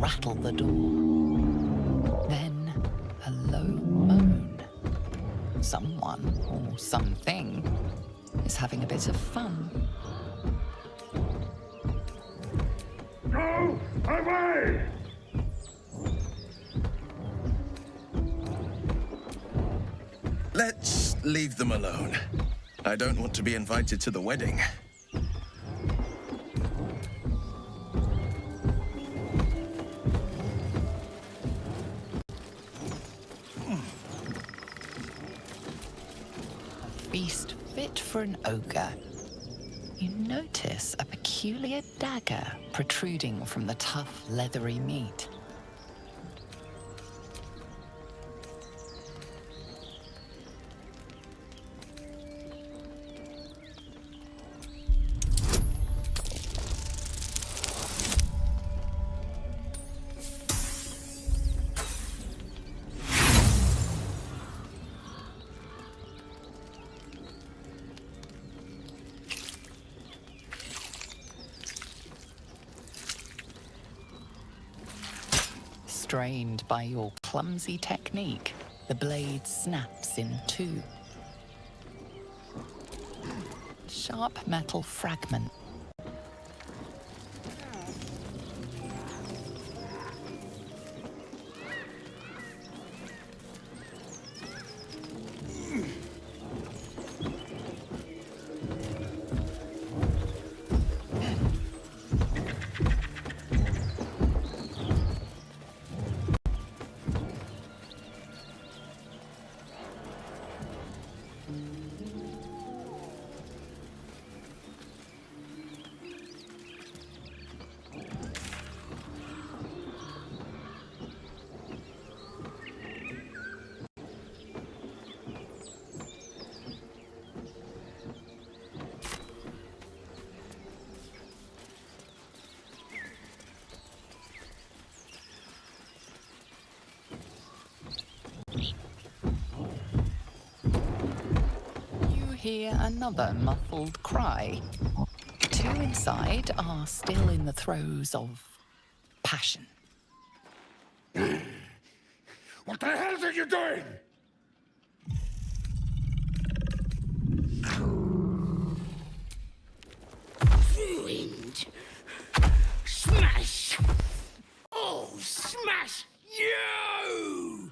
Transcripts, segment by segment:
rattle the door. Then a low moan. Someone or something is having a bit of fun. Go away! Let's leave them alone. I don't want to be invited to the wedding. Feast fit for an ogre. You notice a peculiar dagger protruding from the tough, leathery meat. Strained by your clumsy technique, the blade snaps in two. Sharp metal fragment. Hear another muffled cry. Two inside are still in the throes of passion. What the hell are you doing? Ruined. Smash! Oh, smash you!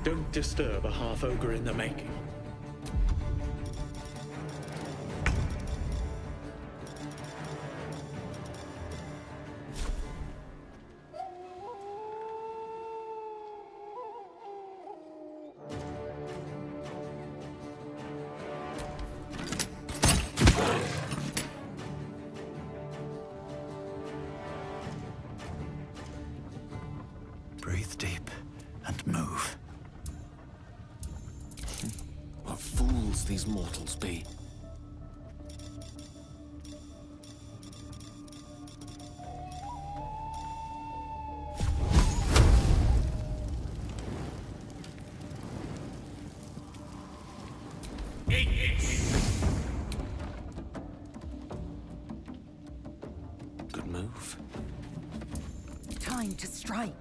Don't disturb a half-ogre in the making. Breathe deep and move. What fools these mortals be. Good move. Time to strike.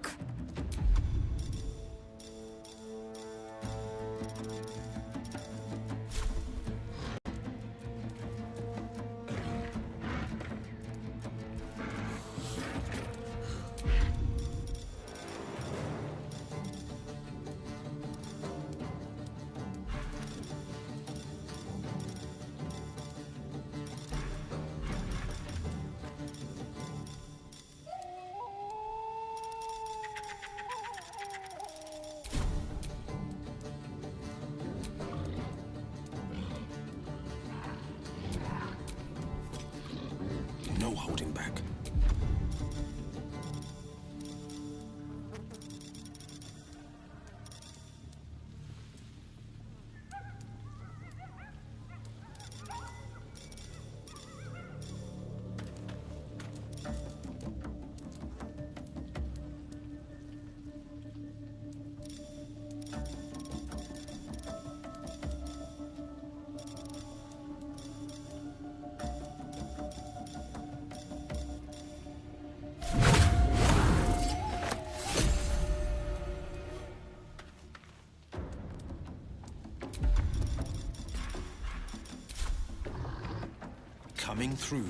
coming through.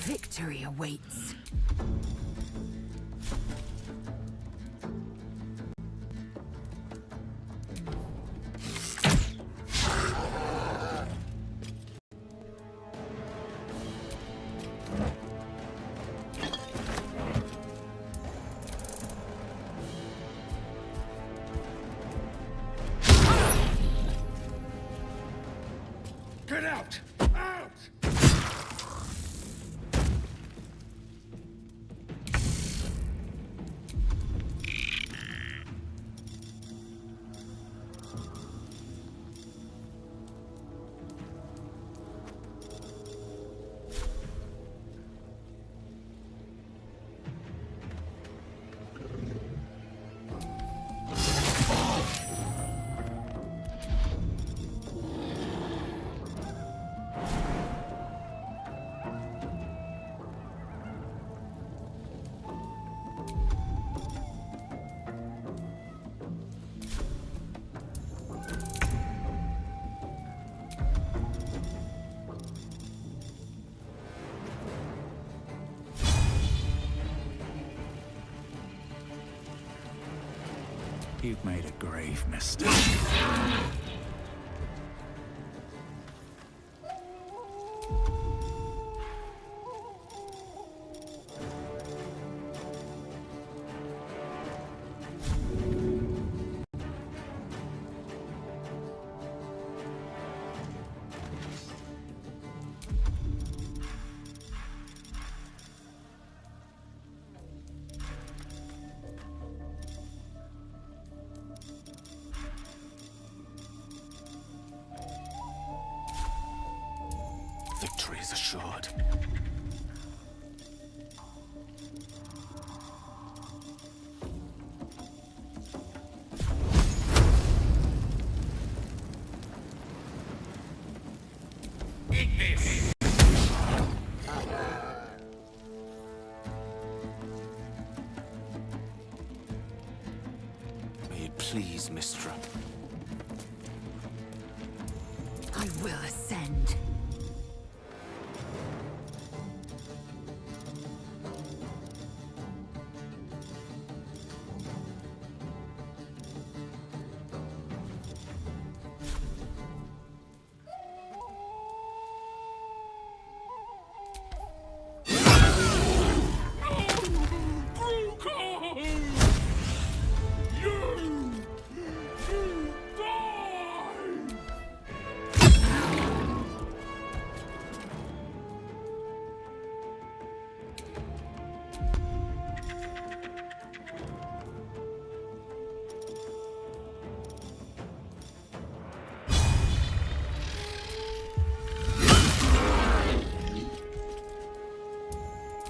Victory awaits. Get out! Out! You've made a grave mistake. Victory is assured. Eat this! May it please, Mistra. I will ascend.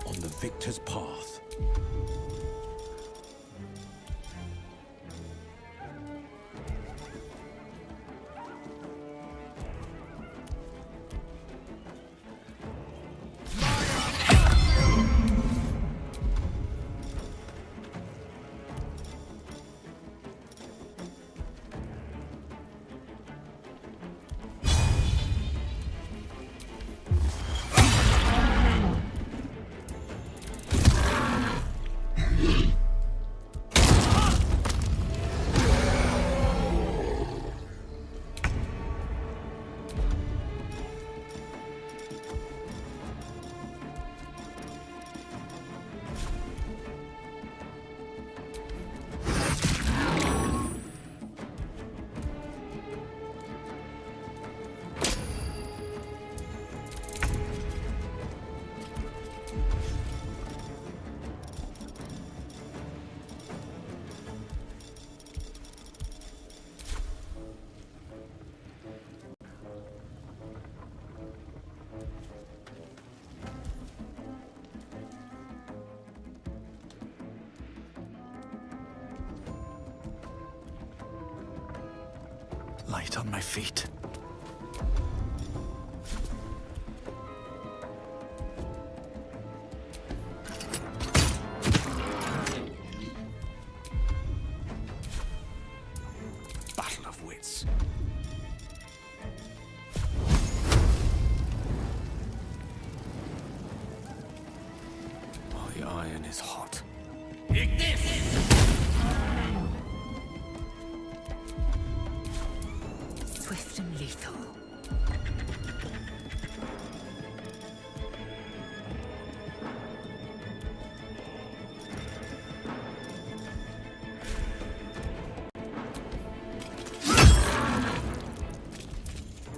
On the victor's path. Light on my feet. Battle of wits. iron is hot. Eat this! Swift and lethal.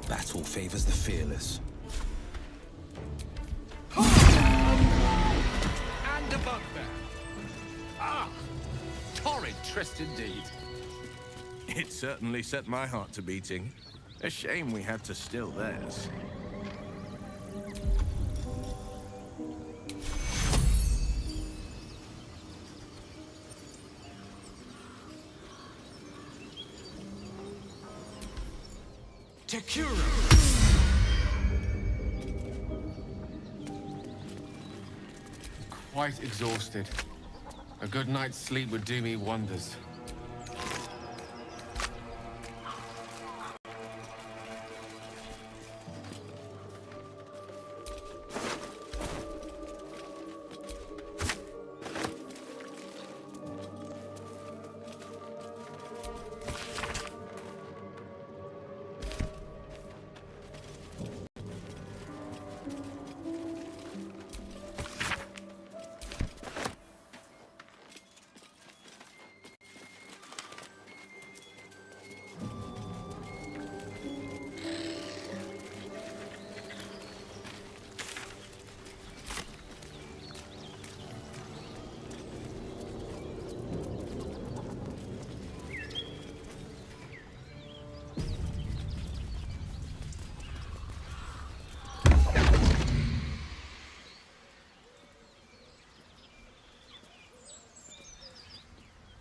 Battle favors the fearless. And a bugbear. Ah! Torrid tryst indeed. It certainly set my heart to beating. A shame we had to still theirs. Quite exhausted. A good night's sleep would do me wonders.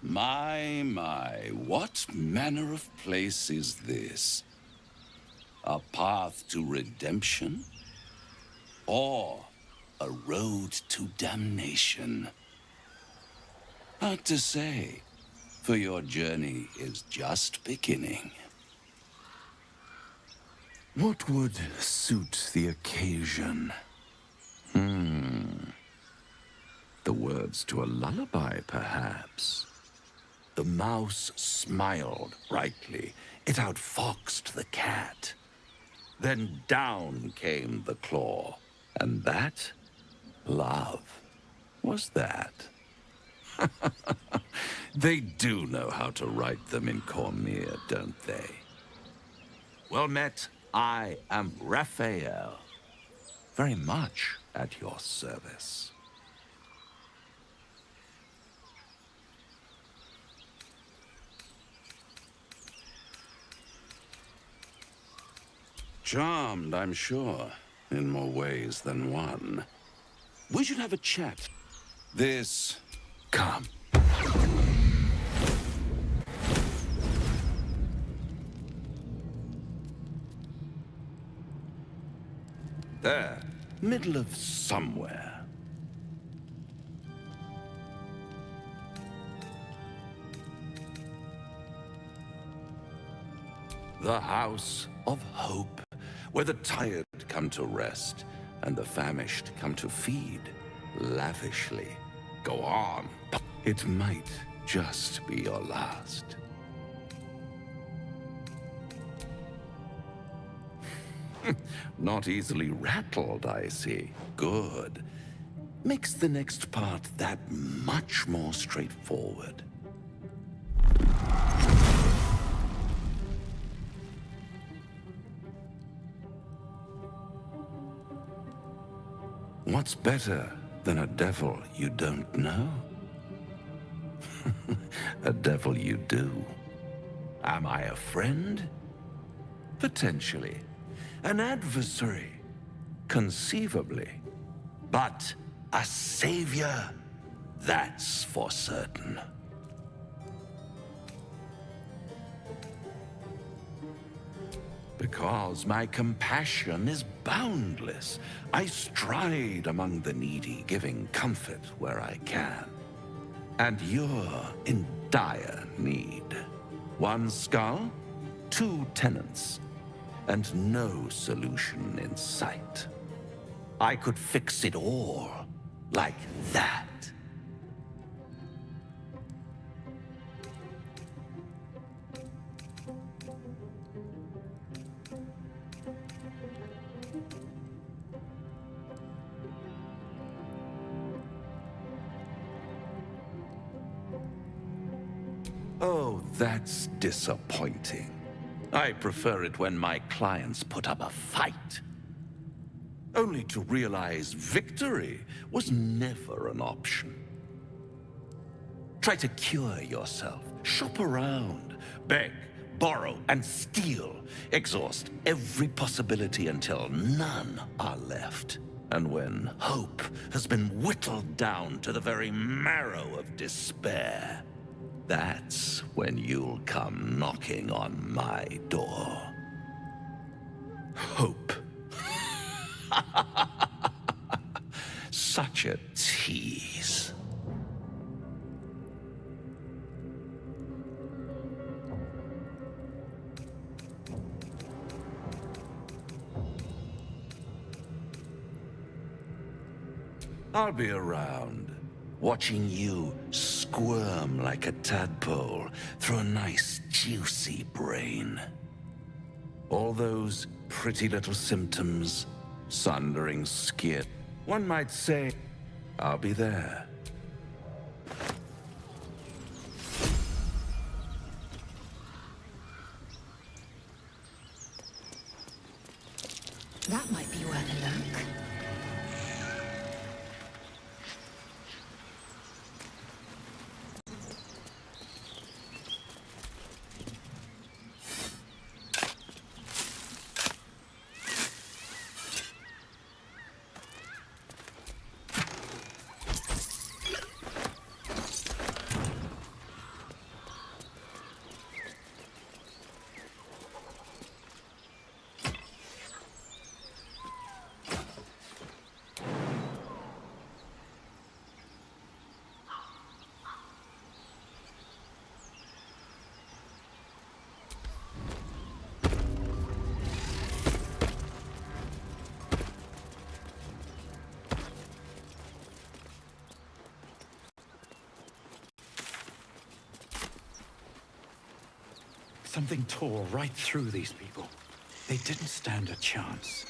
My, what manner of place is this? A path to redemption? Or a road to damnation? Hard to say, for your journey is just beginning. What would suit the occasion? The words to a lullaby, perhaps. The mouse smiled brightly. It outfoxed the cat. Then down came the claw. And that, love, was that. They do know how to write them in Cormier, don't they? Well met, I am Raphael. Very much at your service. Charmed, I'm sure, in more ways than one. We should have a chat. This... Come. There, middle of somewhere. The House of Hope, where the tired come to rest and the famished come to feed lavishly. Go on. It might just be your last. Not easily rattled, I see. Good. Makes the next part that much more straightforward. What's better than a devil you don't know? A devil you do. Am I a friend? Potentially. An adversary? Conceivably. But a savior? That's for certain. Because my compassion is boundless. I stride among the needy, giving comfort where I can. And you're in dire need. One skull, 2 tenants, and no solution in sight. I could fix it all like that. Oh, that's disappointing. I prefer it when my clients put up a fight. Only to realize victory was never an option. Try to cure yourself, shop around, beg, borrow, and steal. Exhaust every possibility until none are left. And when hope has been whittled down to the very marrow of despair, that's when you'll come knocking on my door. Hope. Such a tease. I'll be around, watching you squirm like a tadpole through a nice, juicy brain. All those pretty little symptoms, sundering skin. One might say, I'll be there. That might be worth a look. Something tore right through these people. They didn't stand a chance.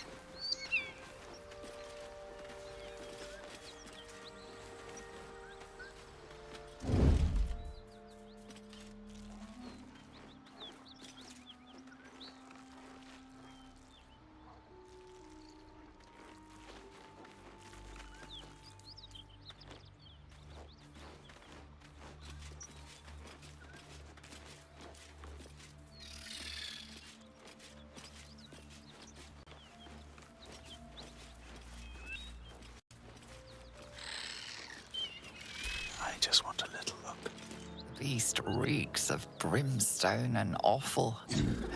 I just want a little look. The beast reeks of brimstone and offal.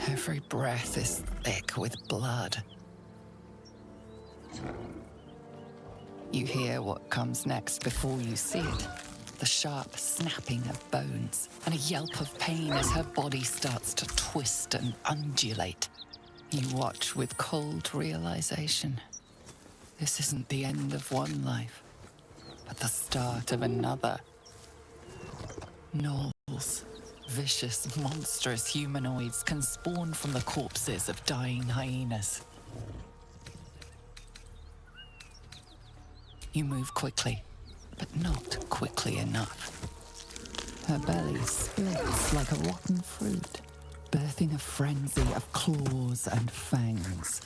Every breath is thick with blood. You hear what comes next before you see it. The sharp snapping of bones and a yelp of pain as her body starts to twist and undulate. You watch with cold realization. This isn't the end of one life, but the start of another. Gnolls, vicious, monstrous humanoids can spawn from the corpses of dying hyenas. You move quickly, but not quickly enough. Her belly splits like a rotten fruit, birthing a frenzy of claws and fangs.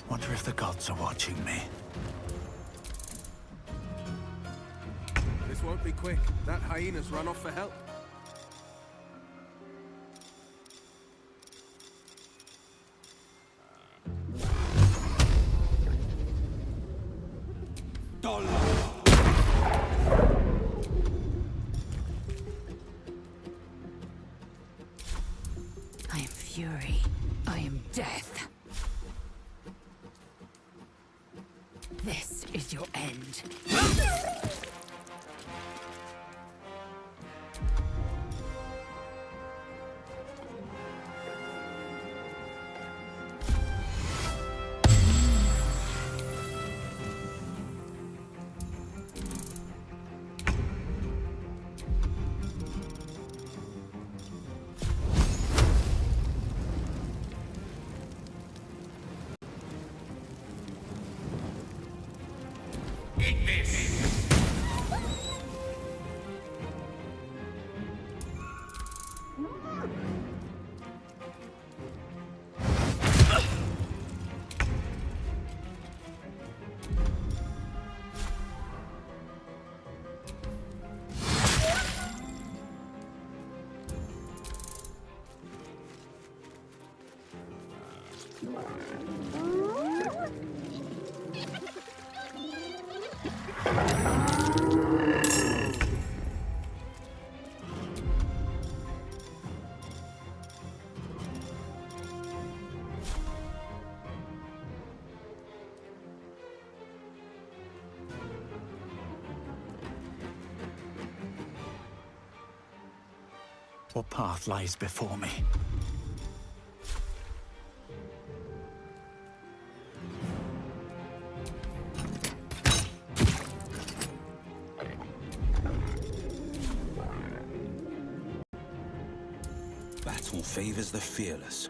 Wonder if the gods are watching me. This won't be quick. That hyena's run off for help. I am fury. I am death. This is your end. What path lies before me? Battle favors the fearless.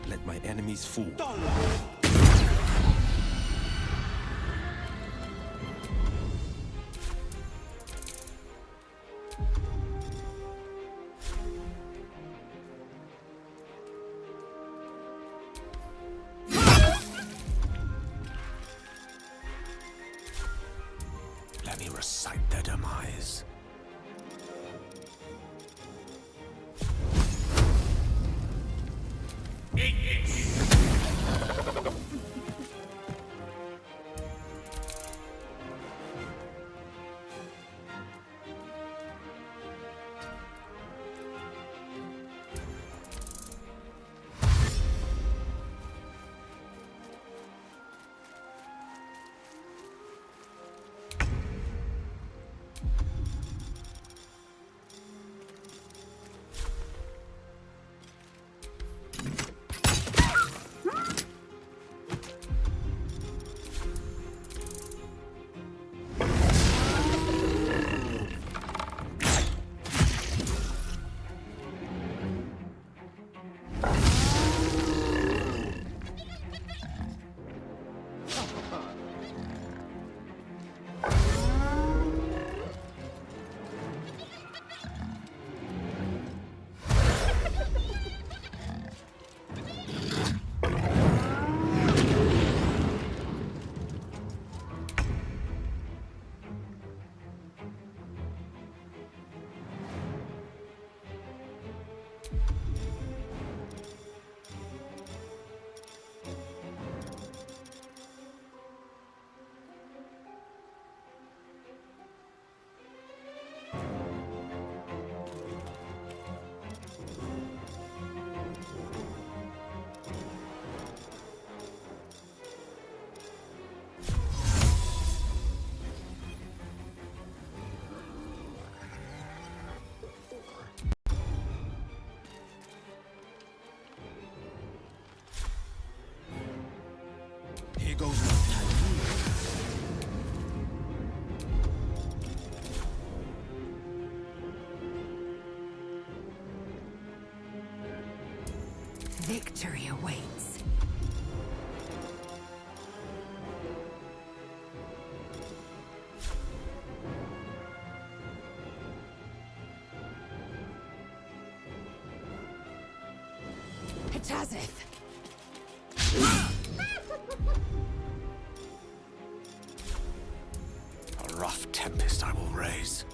Let my enemies fall. Let me recite their demise. Here goes nothing. Victory awaits. Tazith! A rough tempest I will raise.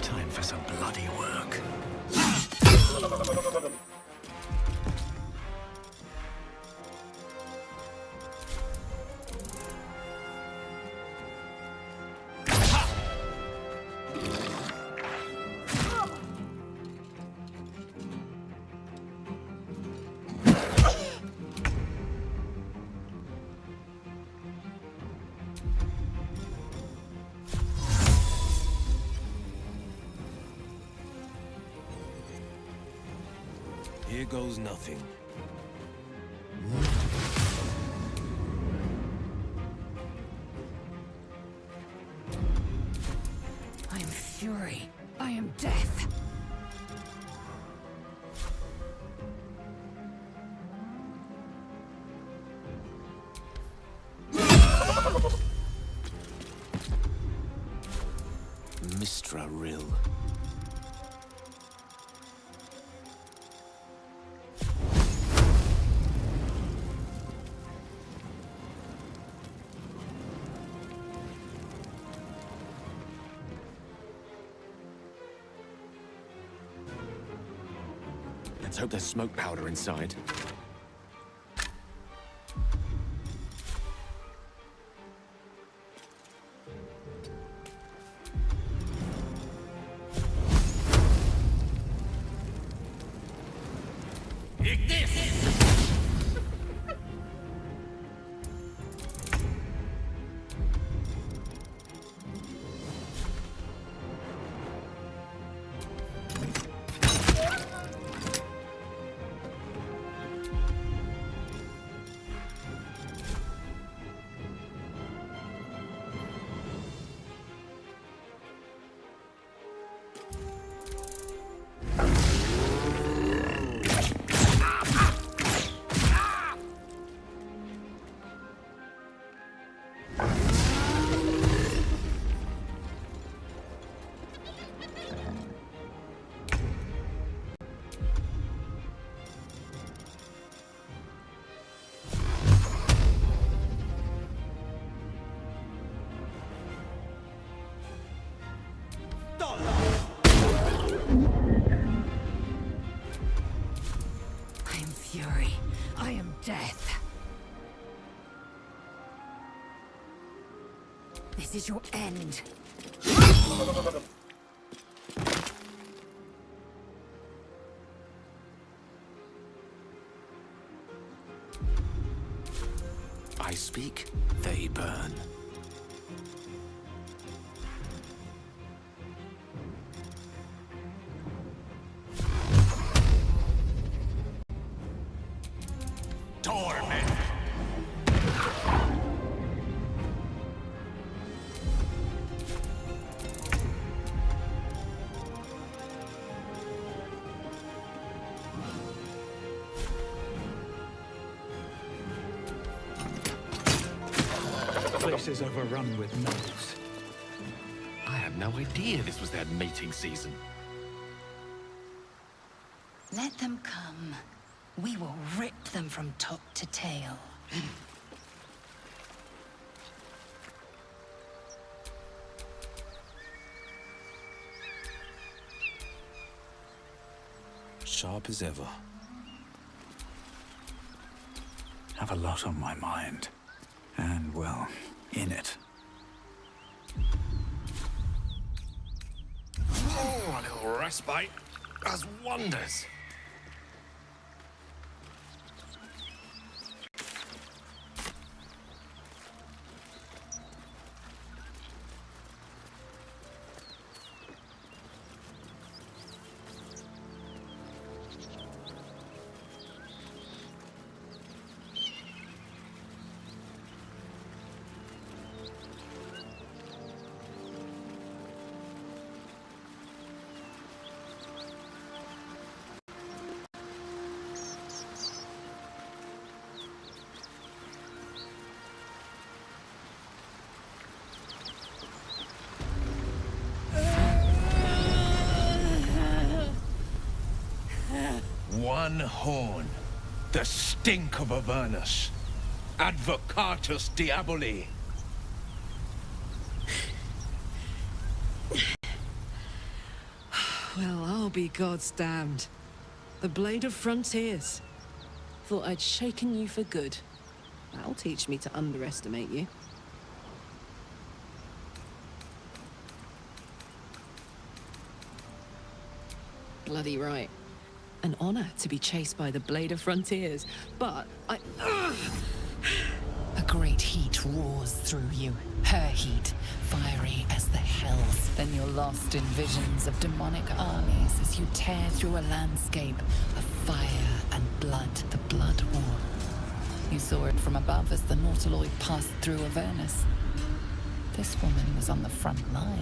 Time for some bloody work. Here goes nothing. I am fury. I am death. Mistra Rill. Let's hope there's smoke powder inside. I am fury. I am death. This is your end. I speak, they burn. Torment! Place is overrun with gnolls. I am no idea this was their mating season. Let them come. We will rip them from top to tail. Sharp as ever. Have a lot on my mind. And, well, in it. Oh, a little respite does wonders. One horn. The stink of Avernus. Advocatus Diaboli. Well, I'll be God's damned. The Blade of Frontiers. Thought I'd shaken you for good. That'll teach me to underestimate you. Bloody right. An honor to be chased by the Blade of Frontiers, but I... A great heat roars through you, her heat, fiery as the hells. Then you're lost in visions of demonic armies as you tear through a landscape of fire and blood, the Blood War. You saw it from above as the Nautiloid passed through Avernus. This woman was on the front line.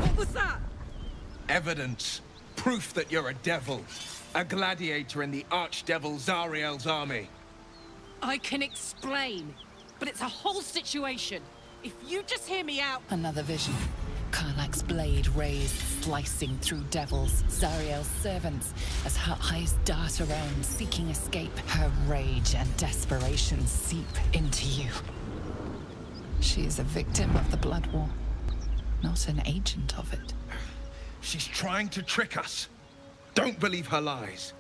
What was that? Evidence. Proof that you're a devil. A gladiator in the archdevil Zariel's army. I can explain, but it's a whole situation. If you just hear me out... Another vision. Karlach's blade raised, slicing through devils, Zariel's servants, as her eyes dart around, seeking escape. Her rage and desperation seep into you. She is a victim of the Blood War, not an agent of it. She's trying to trick us. Don't believe her lies.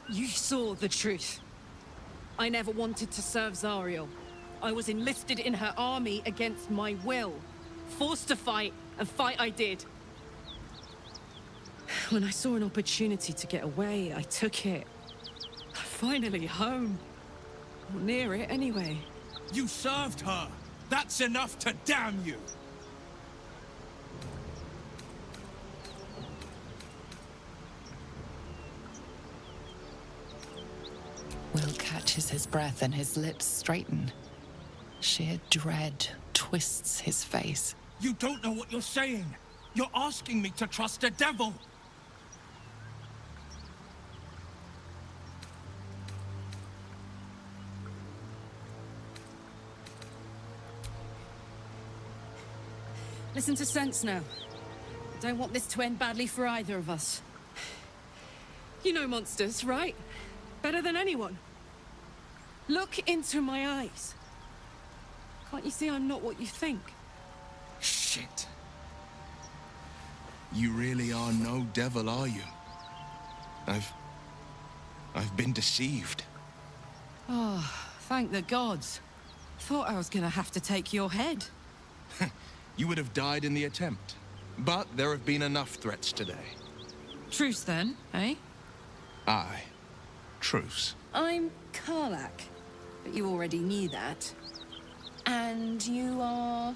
You saw the truth. I never wanted to serve Zariel. I was enlisted in her army against my will. Forced to fight, and fight I did. When I saw an opportunity to get away, I took it. Finally home. Or near it, anyway. You served her. That's enough to damn you. Will catches his breath and his lips straighten. Sheer dread twists his face. You don't know what you're saying. You're asking me to trust a devil. Listen to sense now. I don't want this to end badly for either of us. You know monsters, right? Better than anyone. Look into my eyes. Can't you see I'm not what you think? Shit. You really are no devil, are you? I've been deceived. Oh, thank the gods. Thought I was gonna have to take your head. You would have died in the attempt. But there have been enough threats today. Truce then, eh? Aye. Truce. I'm Karlach, but you already knew that. And you are...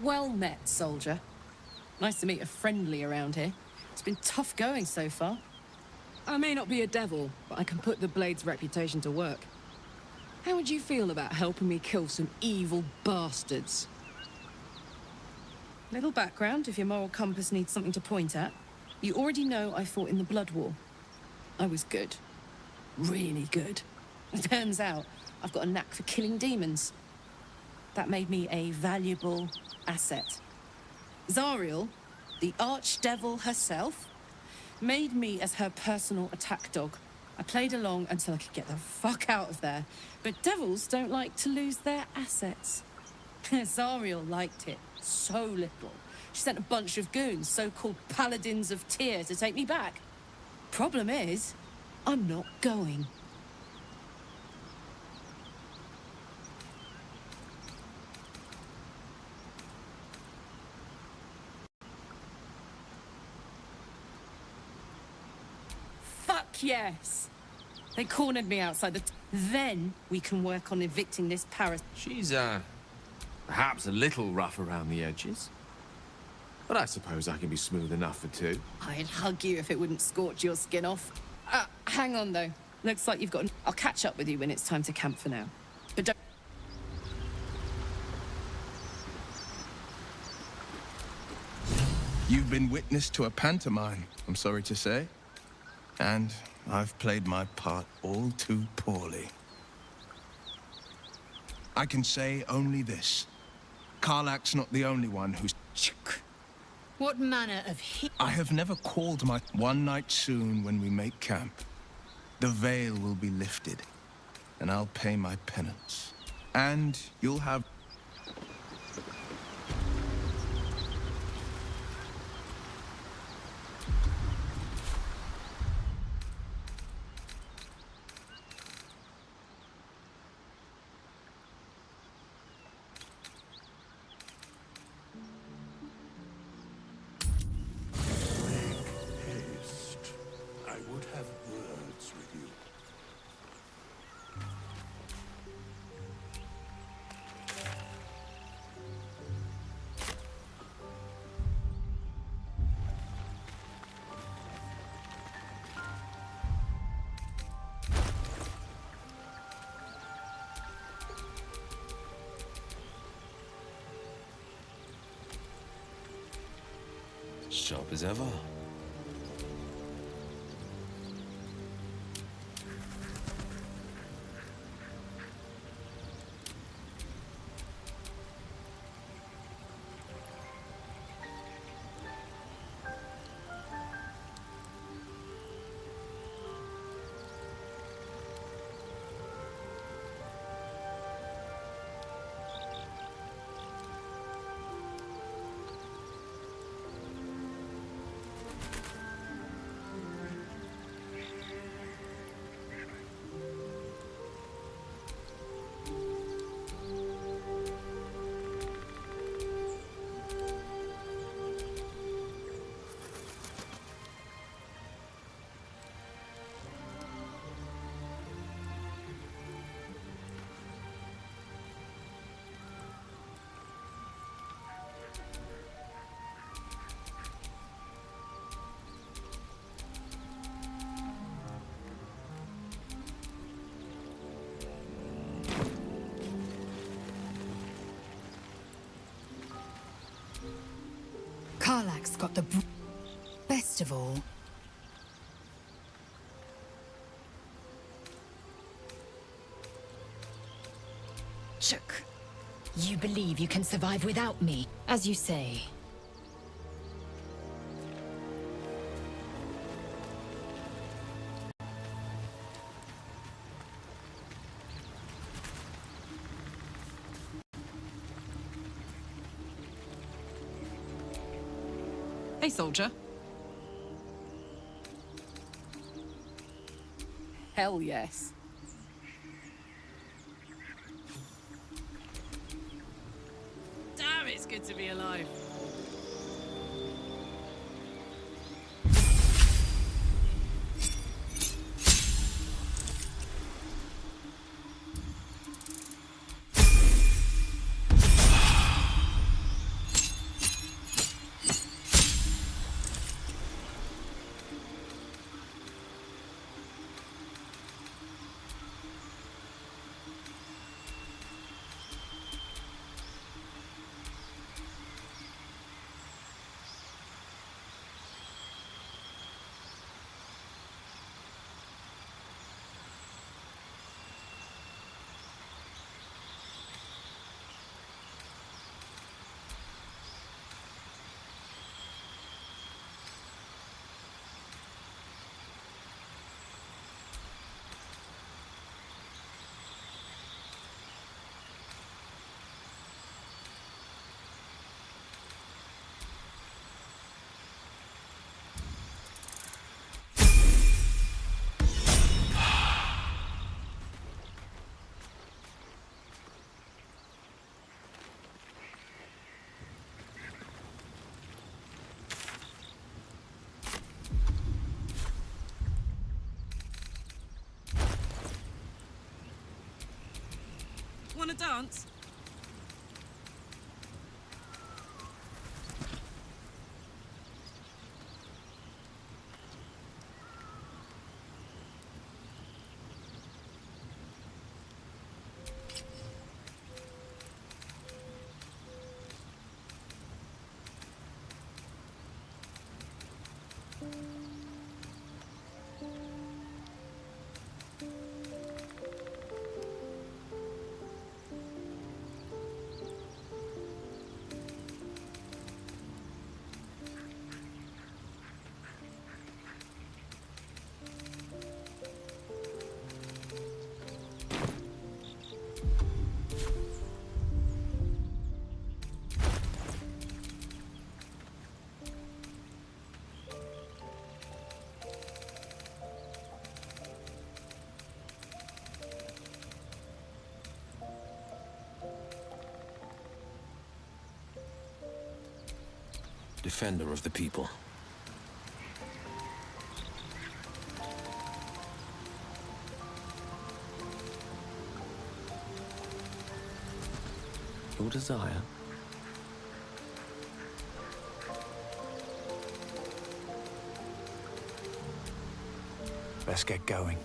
Well met, soldier. Nice to meet a friendly around here. It's been tough going so far. I may not be a devil, but I can put the Blade's reputation to work. How would you feel about helping me kill some evil bastards? Little background, if your moral compass needs something to point at. You already know I fought in the Blood War. I was good. Really good. Turns out, I've got a knack for killing demons. That made me a valuable asset. Zariel, the archdevil herself, made me as her personal attack dog. I played along until I could get the fuck out of there. But devils don't like to lose their assets. Zariel liked it so little. She sent a bunch of goons, so-called paladins of Tyr, to take me back. Problem is, I'm not going. Fuck yes! They cornered me outside the... Then we can work on evicting this Paris... She's, perhaps a little rough around the edges. But I suppose I can be smooth enough for two. I'd hug you if it wouldn't scorch your skin off. Hang on, though. Looks like you've got... I'll catch up with you when it's time to camp for now. But don't... You've been witness to a pantomime, I'm sorry to say. And I've played my part all too poorly. I can say only this. Karlach's not the only one who's... What manner of I have never called my... One night soon, when we make camp, the veil will be lifted, and I'll pay my penance. And you'll have... Haste. I would have words with you. Sharp as ever. Karlach's got the best of all. Chook, you believe you can survive without me, as you say. Hey, soldier. Hell yes. Damn, it's good to be alive. want to dance? Defender of the people. Your desire. Let's get going.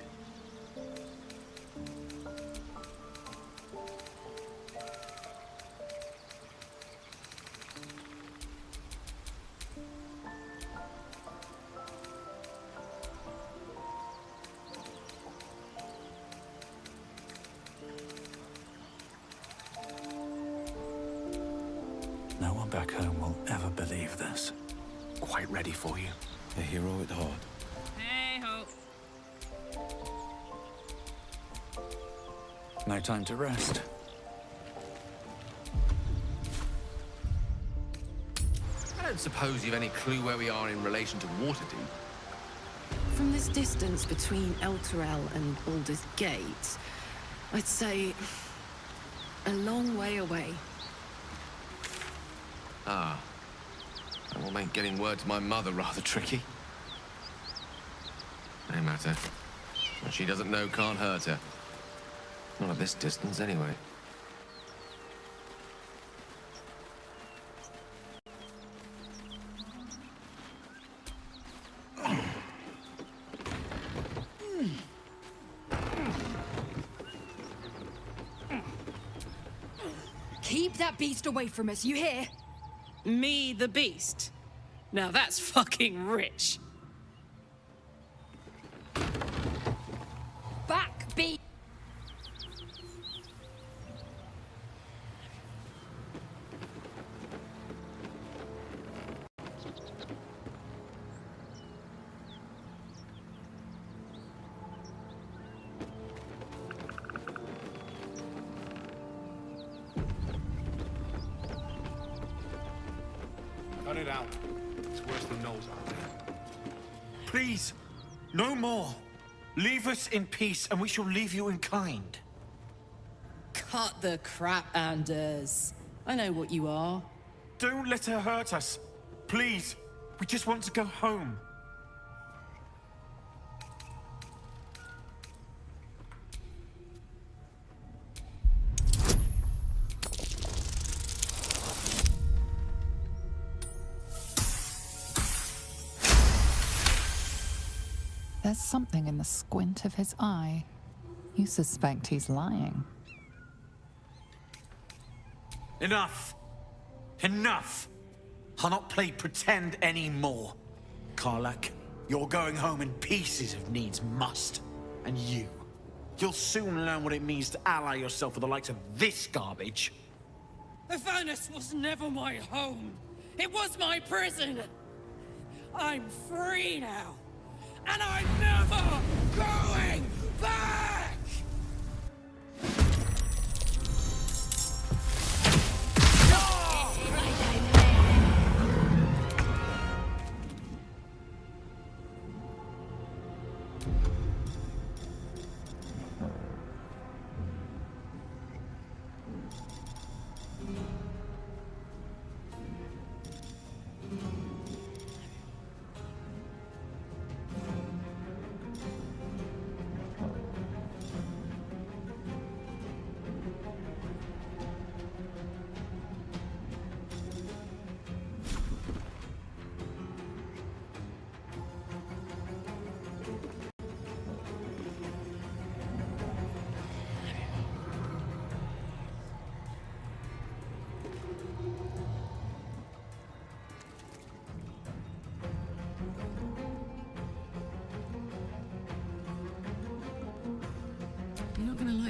No one back home will ever believe this. Quite ready for you. A hero at heart. Hey ho. No time to rest. I don't suppose you've any clue where we are in relation to Waterdeep. From this distance between Elturel and Baldur's Gate, I'd say a long way away. Ah. That will make getting word to my mother rather tricky. No matter. What she doesn't know can't hurt her. Not at this distance, anyway. Keep that beast away from us, you hear? Me, the beast? Now that's fucking rich. Back, beast! Cut it out. It's worse than Knowles out there. Please, no more. Leave us in peace, and we shall leave you in kind. Cut the crap, Anders. I know what you are. Don't let her hurt us. Please, we just want to go home. There's something in the squint of his eye. You suspect he's lying. Enough! Enough! I'll not play pretend anymore. Karlak, you're going home in pieces if needs must. And you'll soon learn what it means to ally yourself with the likes of this garbage. Avernus was never my home. It was my prison. I'm free now. And I'm never going back!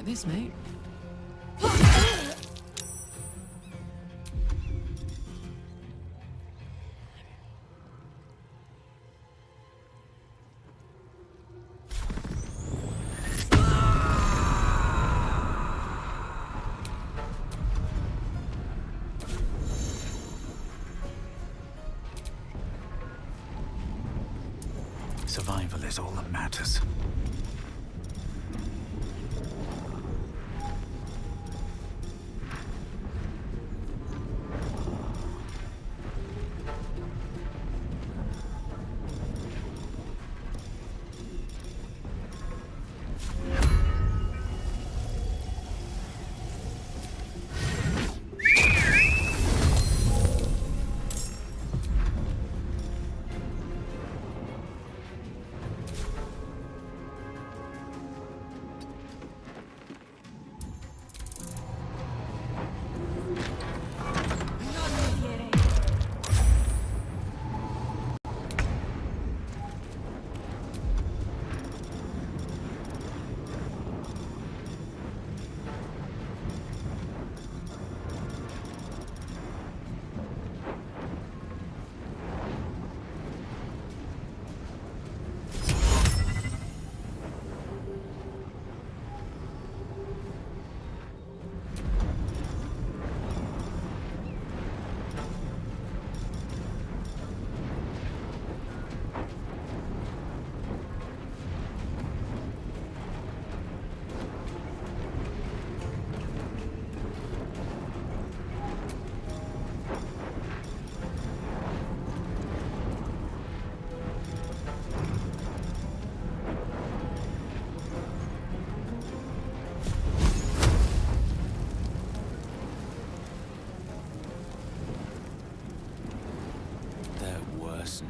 like this, mate. Survival is all that matters.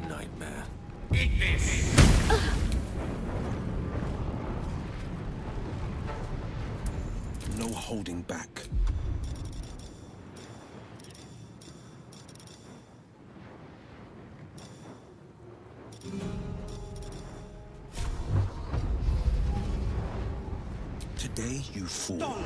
Nightmare. Eat this! No holding back. Today you fall.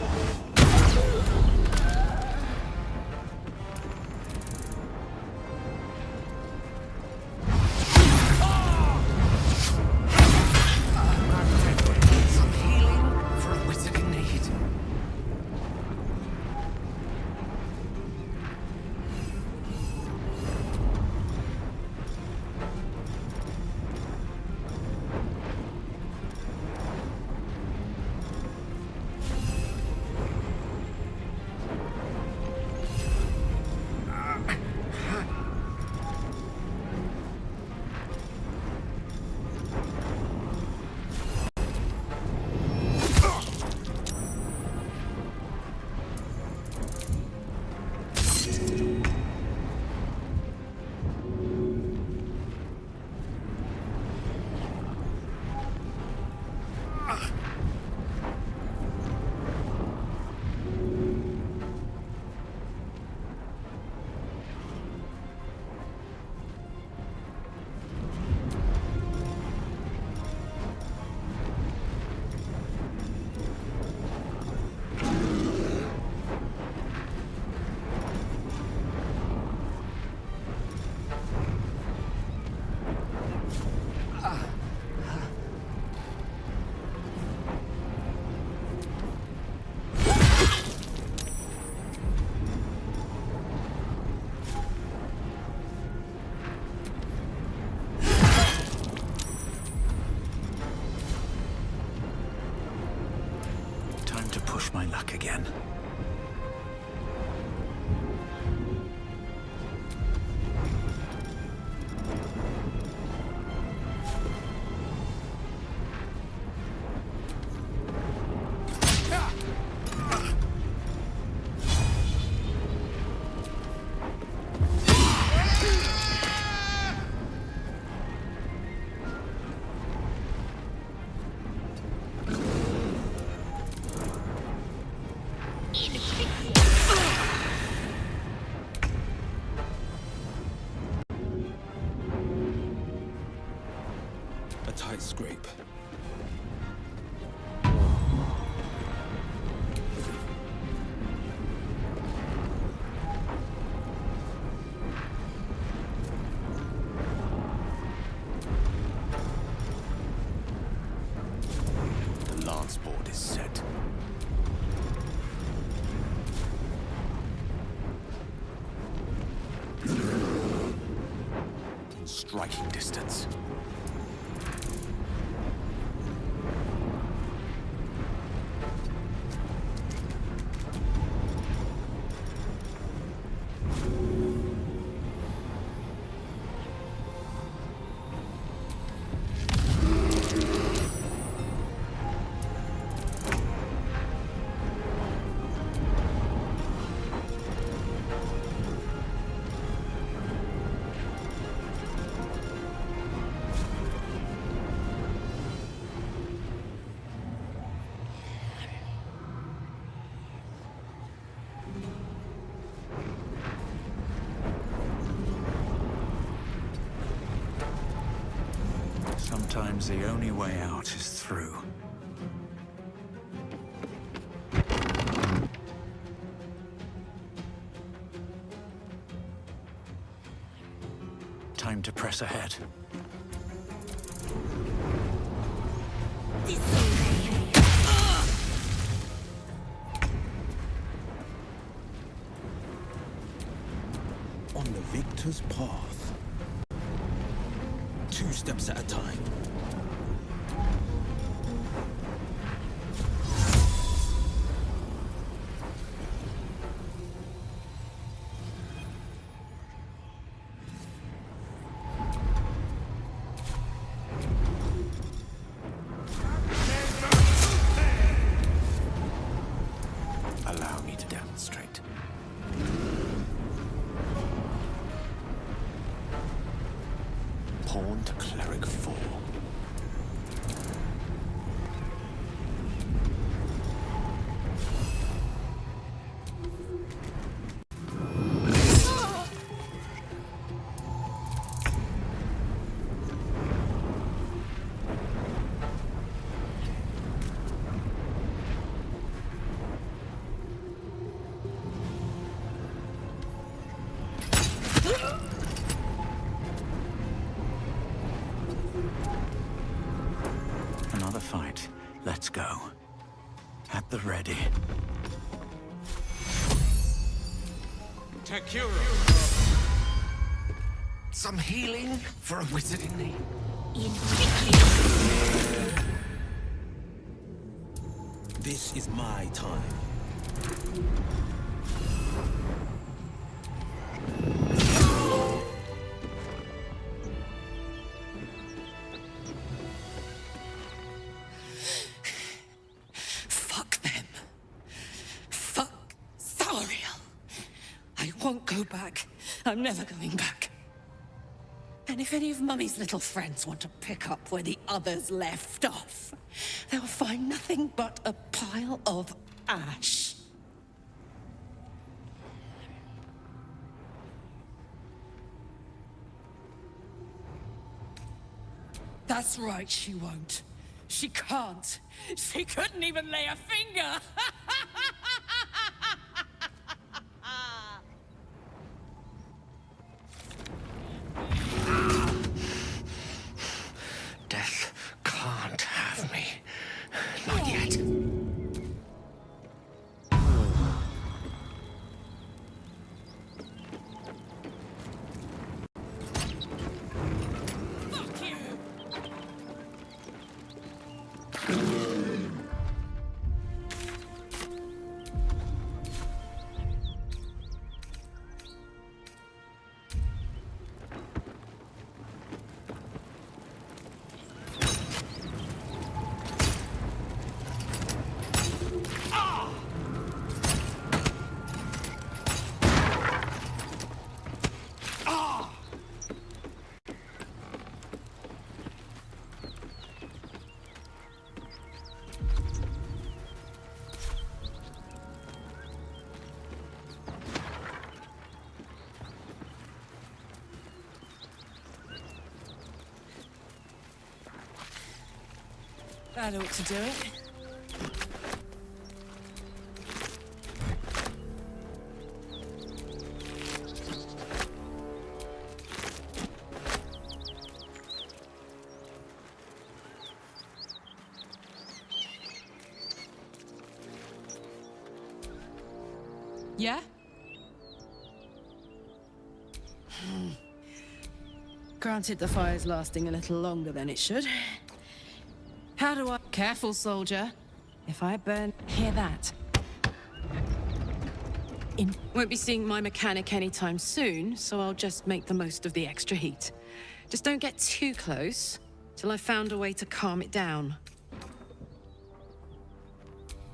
Time to push my luck again. A tight scrape. dance board is set. In striking distance. Sometimes the only way out is through. Time to press ahead. On the victor's path. 2 steps at a time. Allow me to demonstrate. Pawn to cleric 4. Another fight. Let's go. At the ready. Some healing for a wizard in need. This is my time. Fuck them. Fuck Thariel. I won't go back. I'm never going back. And if any of Mummy's little friends want to pick up where the others left off, they'll find nothing but a pile of ash. That's right, she won't. She can't. She couldn't even lay a finger. Death can't have me. Not yet. Fuck you! That ought to do it. Yeah? Granted, the fire's lasting a little longer than it should. How do I... Careful, soldier. If I burn... Hear that? Won't be seeing my mechanic anytime soon, so I'll just make the most of the extra heat. Just don't get too close, till I've found a way to calm it down.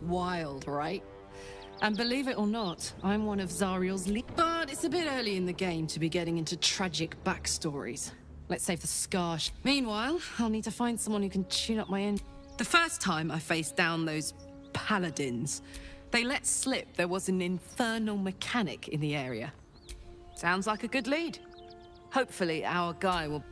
Wild, right? And believe it or not, I'm one of Zariel's lead. But it's a bit early in the game to be getting into tragic backstories. Let's save the scar. Meanwhile, I'll need to find someone who can tune up my engine. The first time I faced down those paladins, they let slip there was an infernal mechanic in the area. Sounds like a good lead. Hopefully our guy will...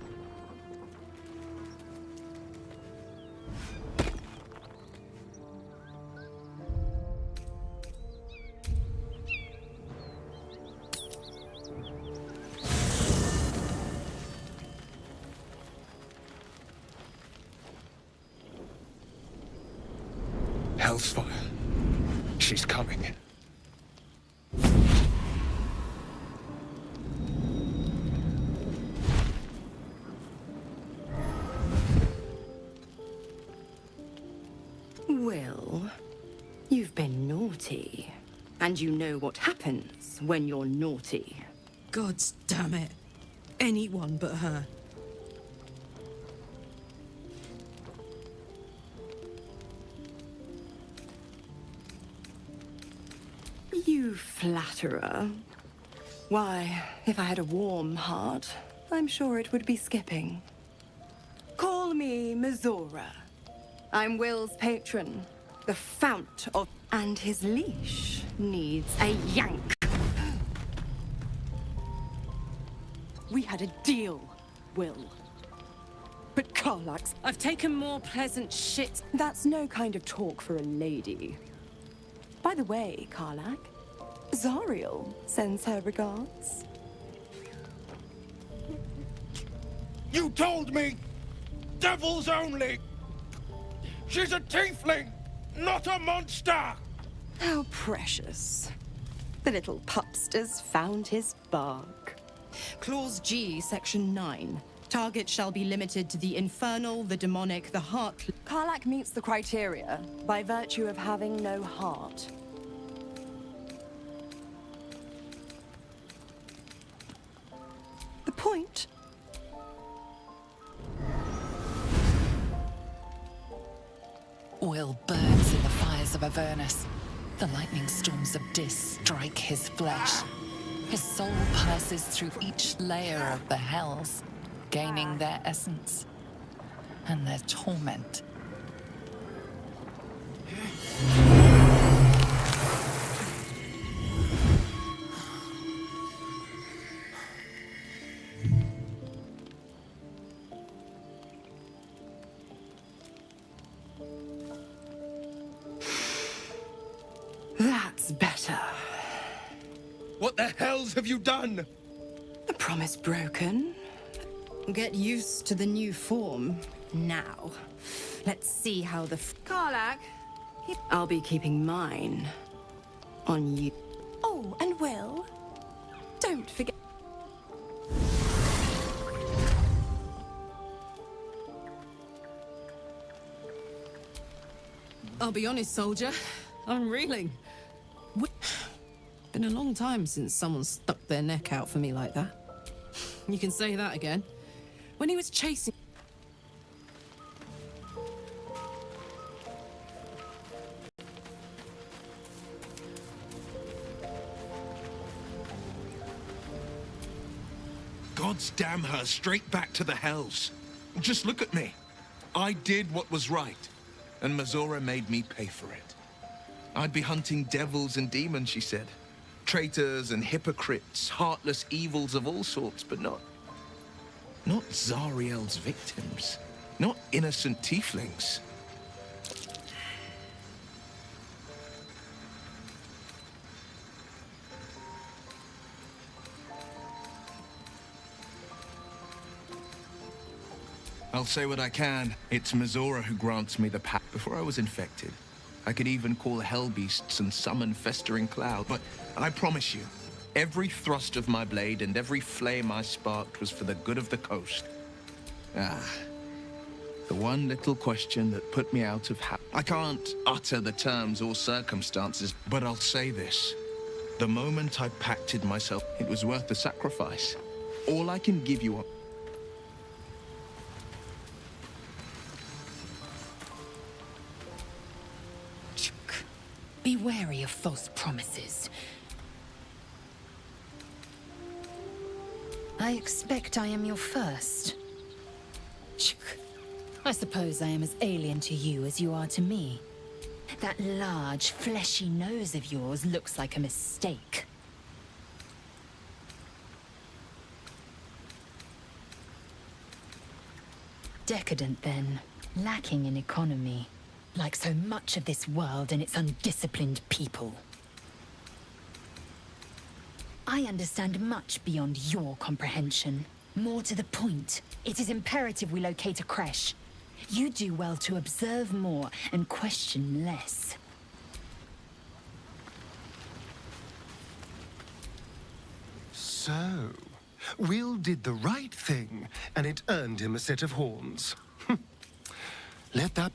Hellsfire. She's coming. Will, you've been naughty. And you know what happens when you're naughty. God damn it. Anyone but her. You flatterer. Why, if I had a warm heart, I'm sure it would be skipping. Call me Mizora. I'm Will's patron, the fount of... And his leash needs a yank. We had a deal, Will. But Karlak's... I've taken more pleasant shit. That's no kind of talk for a lady. By the way, Karlak, Zariel sends her regards. You told me! Devils only! She's a tiefling, not a monster! How precious. The little pupster's found his bark. Clause G, Section 9. Target shall be limited to the infernal, the demonic, the heart... Karlak meets the criteria by virtue of having no heart. The point? Will burns in the fires of Avernus. The lightning storms of Dis strike his flesh. His soul passes through each layer of the hells, gaining their essence and their torment. That's better. What the hells have you done? The promise broken. Get used to the new form. Now, let's see how the... Karlak, I'll be keeping mine on you. Oh, and Will, don't forget... I'll be honest, soldier. I'm reeling. Been a long time since someone stuck their neck out for me like that. You can say that again. When he was chasing... Gods damn her, straight back to the hells. Just look at me. I did what was right, and Mizora made me pay for it. I'd be hunting devils and demons, she said. Traitors and hypocrites, heartless evils of all sorts, but not Zariel's victims. Not innocent tieflings. I'll say what I can. It's Mizora who grants me the pact. Before I was infected, I could even call hell beasts and summon festering cloud, but I promise you, every thrust of my blade and every flame I sparked was for the good of the coast. The one little question that put me out of I can't utter the terms or circumstances, but I'll say this. The moment I pacted myself, it was worth the sacrifice. All I can give you Be wary of false promises. I expect I am your first. I suppose I am as alien to you as you are to me. That large, fleshy nose of yours looks like a mistake. Decadent, then. Lacking in economy. Like so much of this world and its undisciplined people. I understand much beyond your comprehension. More to the point, it is imperative we locate a creche. You do well to observe more and question less. So, Will did the right thing, and it earned him a set of horns. Let that...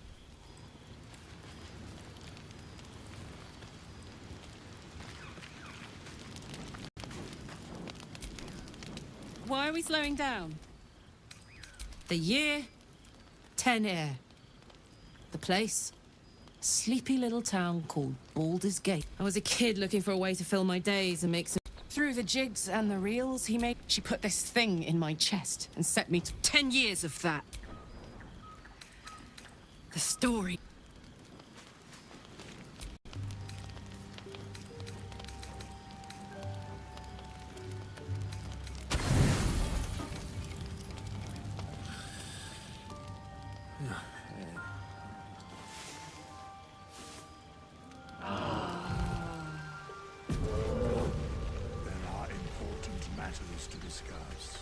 Why are we slowing down? The year, 10 air. The place, sleepy little town called Baldur's Gate. I was a kid looking for a way to fill my days and make some... Through the jigs and the reels he made, she put this thing in my chest and set me to 10 years of that. The story. There are important matters to discuss.